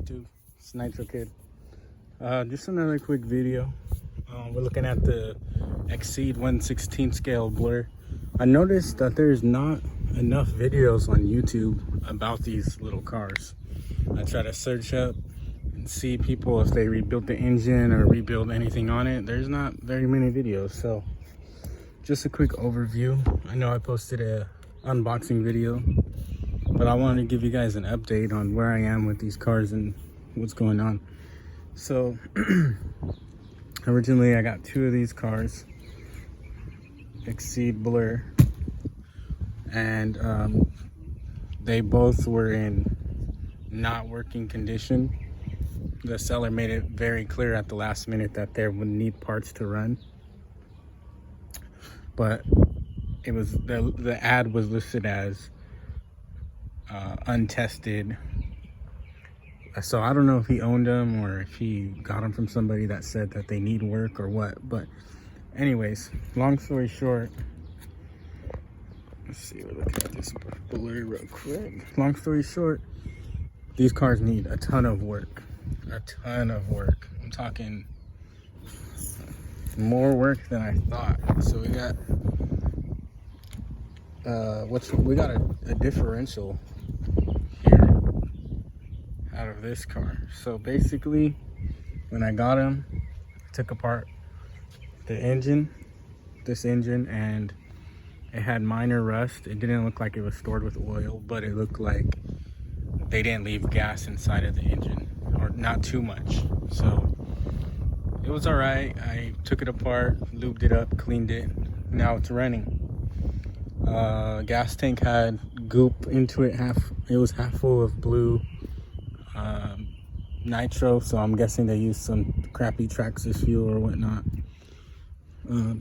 YouTube? It's Nitro Kid. Just another quick video. We're looking at the Exceed 1/16 scale blur. I noticed that there's not enough videos on YouTube about these little cars. I try to search up and see people if they rebuilt the engine or rebuild anything on it. There's not very many videos, so just a quick overview. I know I posted a unboxing video, but I wanted to give you guys an update on where I am with these cars and what's going on. So originally I got two of these cars, Exceed Blur, and they both were in not working condition. The seller made it very clear at the last minute that they would need parts to run, but it was the ad was listed as untested. So I don't know if he owned them or if he got them from somebody that said that they need work or what. But anyways, long story short, let's see, we're looking at this blur real quick. Long story short, these cars need a ton of work. A ton of work. I'm talking more work than I thought. So we got we got a differential here out of this car. So basically, when I got him, I took apart the engine, this engine, and it had minor rust. It didn't look like it was stored with oil, but it looked like they didn't leave gas inside of the engine, or not too much. So it was all right. I took it apart, lubed it up, cleaned it. Now it's running. Gas tank had goop into it. It was half full of blue nitro, so I'm guessing they used some crappy Traxxas fuel or whatnot.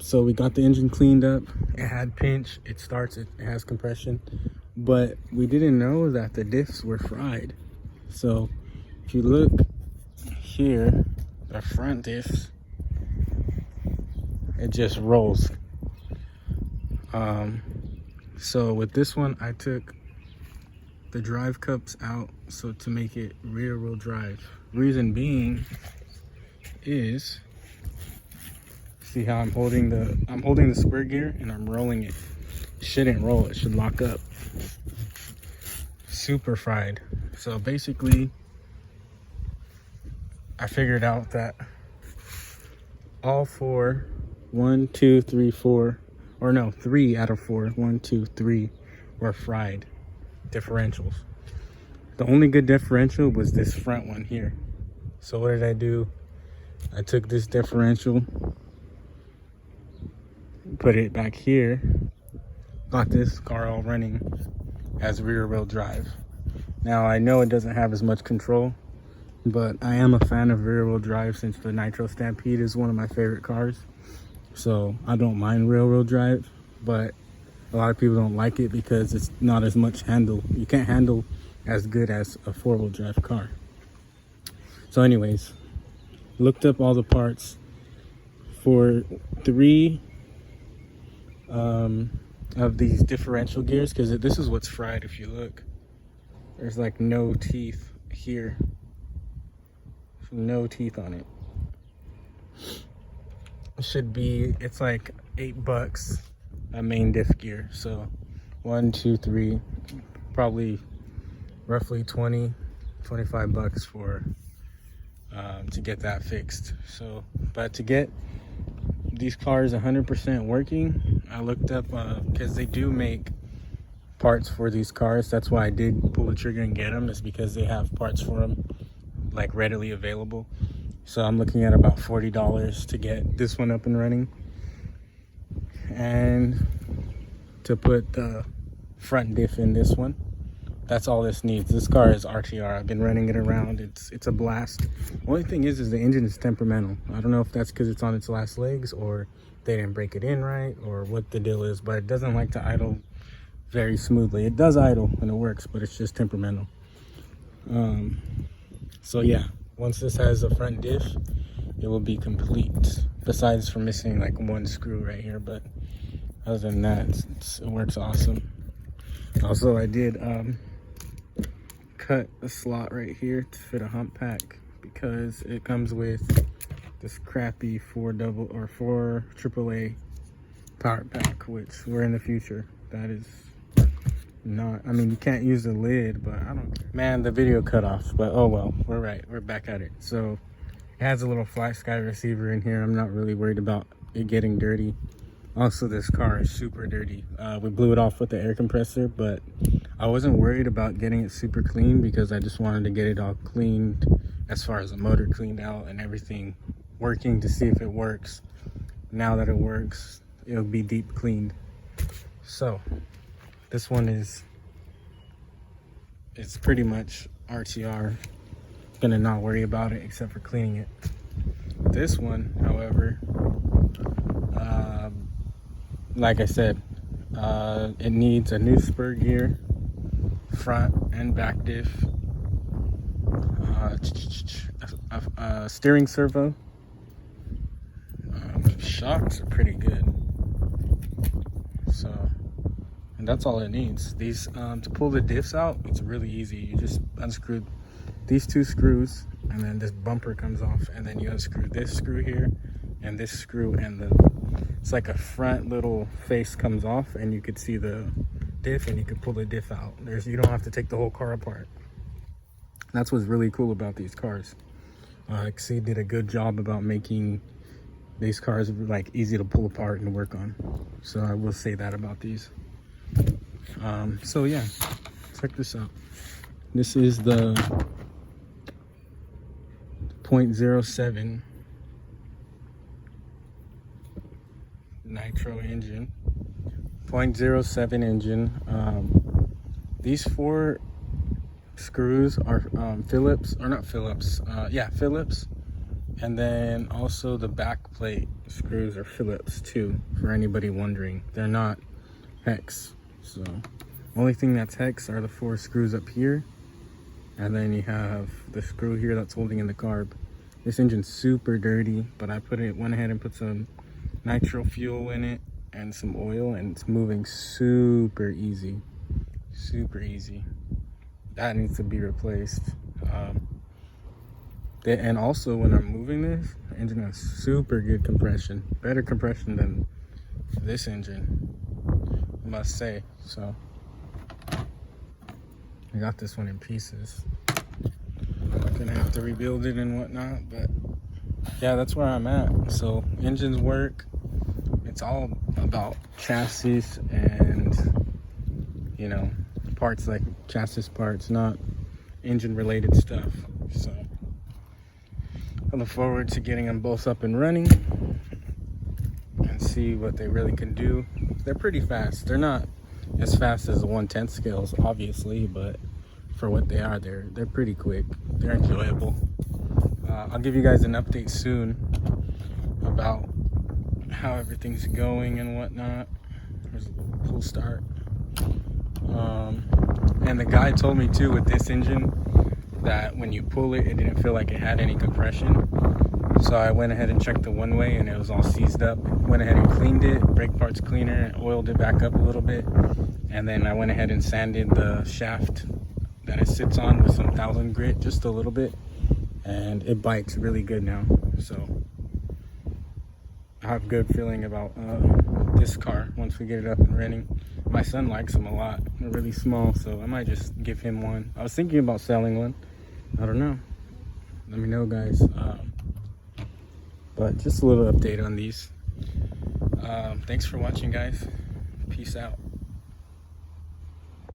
So we got the engine cleaned up. It had pinch, it starts, it has compression, but we didn't know that the diffs were fried. So if you look here, the front diffs, it just rolls. So with this one, I took the drive cups out so to make it rear wheel drive. Reason being is, see how I'm holding the spur gear and I'm rolling it. It shouldn't roll, it should lock up. Super fried. So basically, I figured out that all four, 1, 2, 3, 4, or no, 3 out of 4, 1, 2, 3 were fried differentials. The only good differential was this front one here. So what did I do? I took this differential, put it back here, got this car all running as rear wheel drive. Now I know it doesn't have as much control, but I am a fan of rear wheel drive since the Nitro Stampede is one of my favorite cars. So I don't mind rear wheel drive, but a lot of people don't like it because it's not as much handle. You can't handle as good as a 4-wheel drive car. So anyways, looked up all the parts for 3 of these differential gears, because this is what's fried. If you look, there's like no teeth here, no teeth on it. It should be, it's like $8 a main diff gear. So 1, 2, 3, probably roughly 20, $25 for to get that fixed. So, but to get these cars 100% working, I looked up because they do make parts for these cars. That's why I did pull the trigger and get them, is because they have parts for them like readily available. So I'm looking at about $40 to get this one up and running, and to put the front diff in this one. That's all this needs. This car is RTR. I've been running it around. It's a blast. Only thing is the engine is temperamental. I don't know if that's because it's on its last legs or they didn't break it in right or what the deal is, but it doesn't like to idle very smoothly. It does idle and it works, but it's just temperamental. So yeah, once this has a front diff, it will be complete, besides for missing like one screw right here, but other than that, it works awesome. Also, I did cut a slot right here to fit a hump pack because it comes with this crappy 4 AAA power pack, which we're in the future. That is not, I mean, you can't use the lid, but I don't care. Man, the video cut off, but oh well, we're back at it. So it has a little flat sky receiver in here. I'm not really worried about it getting dirty. Also, this car is super dirty. We blew it off with the air compressor, but I wasn't worried about getting it super clean because I just wanted to get it all cleaned as far as the motor cleaned out and everything working to see if it works. Now that it works, it'll be deep cleaned. So this one it's pretty much RTR. Gonna not worry about it except for cleaning it. This one, however, like I said, it needs a new spur gear, front and back diff, steering servo. Shocks are pretty good. So, and that's all it needs. These to pull the diffs out, it's really easy. You just unscrew these 2 screws, and then this bumper comes off, and then you unscrew this screw here and this screw, and it's like a front little face comes off, and you could see the diff, and you could pull the diff out. You don't have to take the whole car apart. That's what's really cool about these cars. Exceed did a good job about making these cars like easy to pull apart and work on. So I will say that about these. So yeah, check this out. This is the 0.07 nitro engine, 0.07 engine. These 4 screws are Phillips, or not Phillips, yeah, Phillips. And then also the back plate screws are Phillips too, for anybody wondering. They're not hex. So only thing that's hex are the 4 screws up here, and then you have the screw here that's holding in the carb. This engine's super dirty, but I went ahead and put some nitro fuel in it and some oil, and it's moving super easy. Super easy. That needs to be replaced. And also when I'm moving this, the engine has super good compression. Better compression than this engine, I must say. So I got this one in pieces. Gonna have to rebuild it and whatnot, but yeah, that's where I'm at. So engines work. It's all about chassis and, you know, parts, like chassis parts, not engine related stuff. So I look forward to getting them both up and running and see what they really can do. They're pretty fast. They're not as fast as the 1/10 scales, obviously, but for what they are, they're pretty quick. They're enjoyable. I'll give you guys an update soon about how everything's going and whatnot. There's a cool start. And the guy told me too with this engine that when you pull it, it didn't feel like it had any compression. So I went ahead and checked the one way, and it was all seized up. Went ahead and cleaned it, brake parts cleaner, oiled it back up a little bit, and then I went ahead and sanded the shaft that it sits on with some 1000 grit just a little bit, and it bites really good now. So I have a good feeling about this car once we get it up and running. My son likes them a lot. They're really small, so I might just give him one. I was thinking about selling one. I don't know. Let me know, guys. But just a little update on these. Thanks for watching, guys. Peace out.